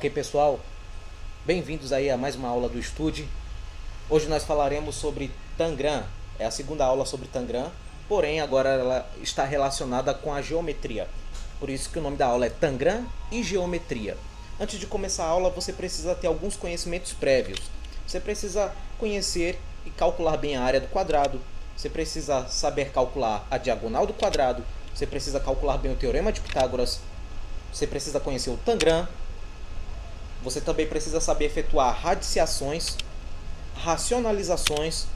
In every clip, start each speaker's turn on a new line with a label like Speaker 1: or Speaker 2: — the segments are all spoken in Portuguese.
Speaker 1: Ok, pessoal? Bem-vindos aí a mais uma aula do Estude. Hoje nós falaremos sobre Tangram. É a segunda aula sobre Tangram, porém agora ela está relacionada com a geometria. Por isso que o nome da aula é Tangram e Geometria. Antes de começar a aula, você precisa ter alguns conhecimentos prévios. Você precisa conhecer e calcular bem a área do quadrado. Você precisa saber calcular a diagonal do quadrado. Você precisa calcular bem o teorema de Pitágoras. Você precisa conhecer o Tangram. Você também precisa saber efetuar radiciações, racionalizações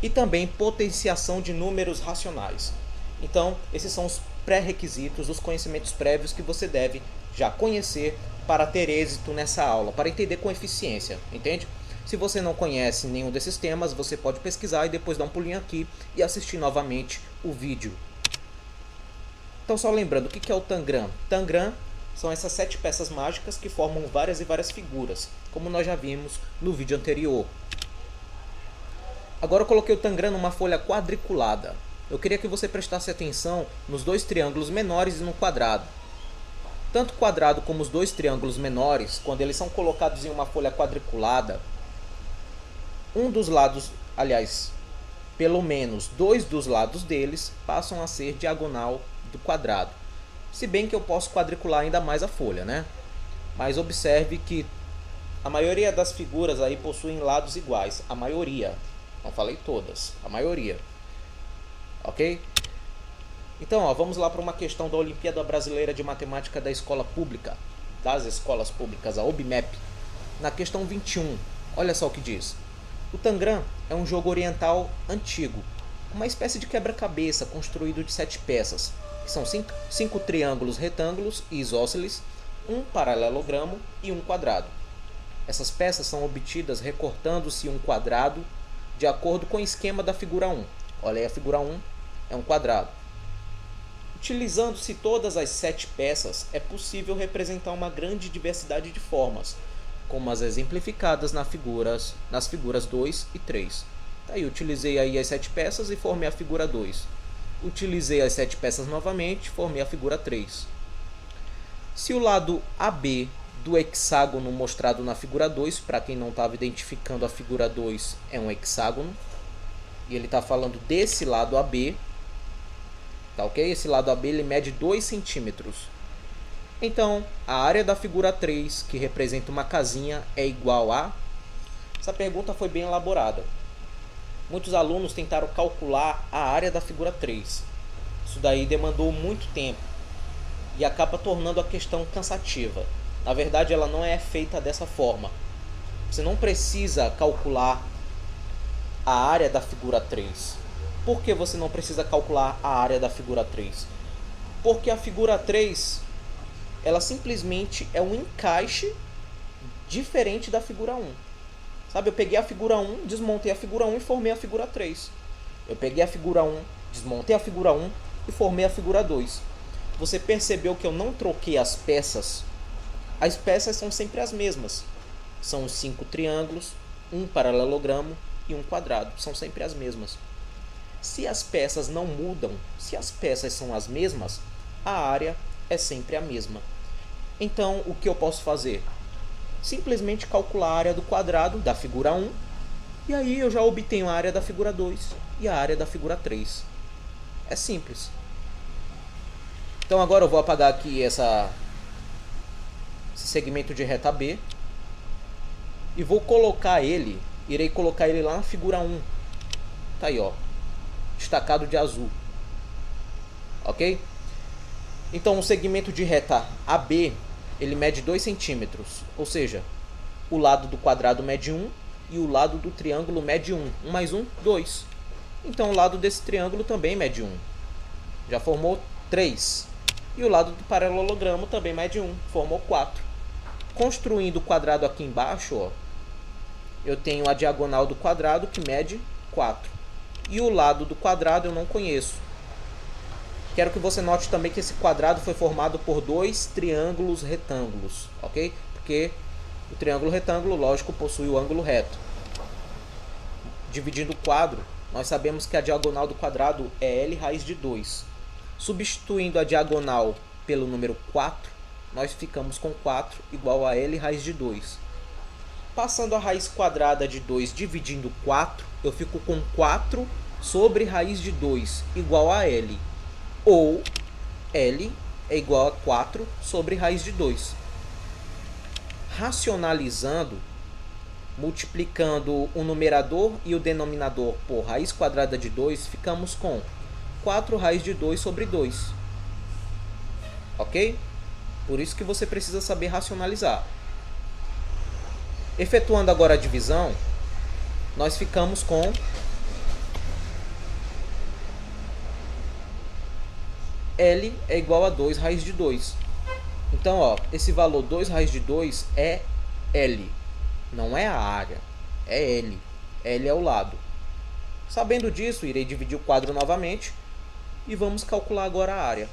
Speaker 1: e também potenciação de números racionais. Então, esses são os pré-requisitos, os conhecimentos prévios que você deve já conhecer para ter êxito nessa aula, para entender com eficiência, entende? Se você não conhece nenhum desses temas, você pode pesquisar e depois dar um pulinho aqui e assistir novamente o vídeo. Então, só lembrando, o que é o Tangram? Tangram são essas 7 peças mágicas que formam várias e várias figuras, como nós já vimos no vídeo anterior. Agora eu coloquei o Tangram numa folha quadriculada. Eu queria que você prestasse atenção nos dois triângulos menores e no quadrado. Tanto o quadrado como os dois triângulos menores, quando eles são colocados em uma folha quadriculada, um dos lados, aliás, pelo menos dois dos lados deles, passam a ser diagonal do quadrado. Se bem que eu posso quadricular ainda mais a folha, né? Mas observe que a maioria das figuras aí possuem lados iguais. A maioria. Não falei todas. A maioria. Ok? Então, ó, vamos lá para uma questão da Olimpíada Brasileira de Matemática da Escola Pública. Das Escolas Públicas, a OBMEP. Na questão 21. Olha só o que diz. O Tangram é um jogo oriental antigo. Uma espécie de quebra-cabeça construído de 7 peças. Que são 5 triângulos retângulos e isósceles, um paralelogramo e um quadrado. Essas peças são obtidas recortando-se um quadrado de acordo com o esquema da figura 1. Olha aí, a figura 1 é um quadrado. Utilizando-se todas as 7 peças, é possível representar uma grande diversidade de formas, como as exemplificadas nas figuras 2 e 3. Aí, utilizei aí as 7 peças e formei a figura 2. Utilizei as 7 peças novamente, formei a figura 3. Se o lado AB do hexágono mostrado na figura 2, para quem não estava identificando a figura 2, é um hexágono, e ele está falando desse lado AB, tá ok? Esse lado AB ele mede 2 centímetros. Então, a área da figura 3, que representa uma casinha, é igual a... Essa pergunta foi bem elaborada. Muitos alunos tentaram calcular a área da figura 3. Isso daí demandou muito tempo e acaba tornando a questão cansativa. Na verdade, ela não é feita dessa forma. Você não precisa calcular a área da figura 3. Por que você não precisa calcular a área da figura 3? Porque a figura 3, ela simplesmente é um encaixe diferente da figura 1. Sabe, eu peguei a figura 1, desmontei a figura 1 e formei a figura 3. Eu peguei a figura 1, desmontei a figura 1 e formei a figura 2. Você percebeu que eu não troquei as peças? As peças são sempre as mesmas. São 5 triângulos, um paralelogramo e um quadrado. São sempre as mesmas. Se as peças não mudam, se as peças são as mesmas, a área é sempre a mesma. Então, o que eu posso fazer? Simplesmente calcular a área do quadrado da figura 1 e aí eu já obtenho a área da figura 2 e a área da figura 3. É simples. Então agora eu vou apagar aqui esse segmento de reta B e vou colocar ele, irei colocar ele lá na figura 1. Tá aí, ó, destacado de azul. Ok? Então o segmento de reta AB ele mede 2 centímetros, ou seja, o lado do quadrado mede 1 e o lado do triângulo mede 1. 1 mais 1, 2. Então o lado desse triângulo também mede 1. Já formou 3. E o lado do paralelogramo também mede 1, formou 4. Construindo o quadrado aqui embaixo, ó, eu tenho a diagonal do quadrado que mede 4. E o lado do quadrado eu não conheço. Quero que você note também que esse quadrado foi formado por 2 triângulos retângulos, ok? Porque o triângulo retângulo, lógico, possui o ângulo reto. Dividindo o quadro, nós sabemos que a diagonal do quadrado é L raiz de 2. Substituindo a diagonal pelo número 4, nós ficamos com 4 igual a L raiz de 2. Passando a raiz quadrada de 2 dividindo 4, eu fico com 4 sobre raiz de 2 igual a L. Ou L é igual a 4 sobre raiz de 2. Racionalizando, multiplicando o numerador e o denominador por raiz quadrada de 2, ficamos com 4 raiz de 2 sobre 2. Ok? Por isso que você precisa saber racionalizar. Efetuando agora a divisão, nós ficamos com L é igual a 2 raiz de 2. Então, ó, esse valor 2 raiz de 2 é L. Não é a área, é L. L é o lado. Sabendo disso, irei dividir o quadro novamente e vamos calcular agora a área.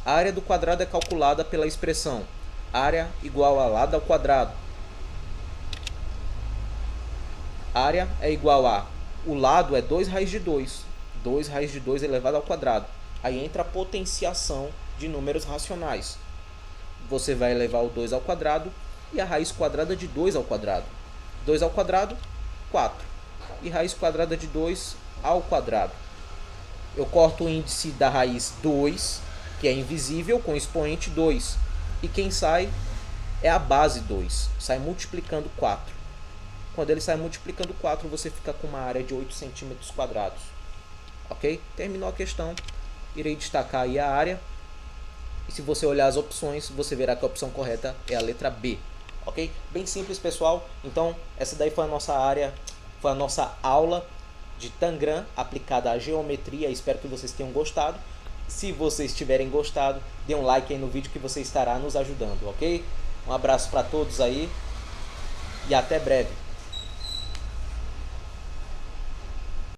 Speaker 1: A área do quadrado é calculada pela expressão área igual a lado ao quadrado. Área é igual a, o lado é 2 raiz de 2. 2 raiz de 2 elevado ao quadrado. Aí entra a potenciação de números racionais. Você vai elevar o 2 ao quadrado e a raiz quadrada de 2 ao quadrado. 2 ao quadrado, 4. E raiz quadrada de 2 ao quadrado. Eu corto o índice da raiz 2, que é invisível, com o expoente 2. E quem sai é a base 2. Sai multiplicando 4. Quando ele sai multiplicando 4, você fica com uma área de 8 centímetros quadrados. Ok? Terminou a questão. Irei destacar aí a área. E se você olhar as opções, você verá que a opção correta é a letra B. Ok? Bem simples, pessoal. Então, essa daí foi a nossa área, foi a nossa aula de Tangram aplicada à geometria. Espero que vocês tenham gostado. Se vocês tiverem gostado, dê um like aí no vídeo que você estará nos ajudando, ok? Um abraço para todos aí e até breve.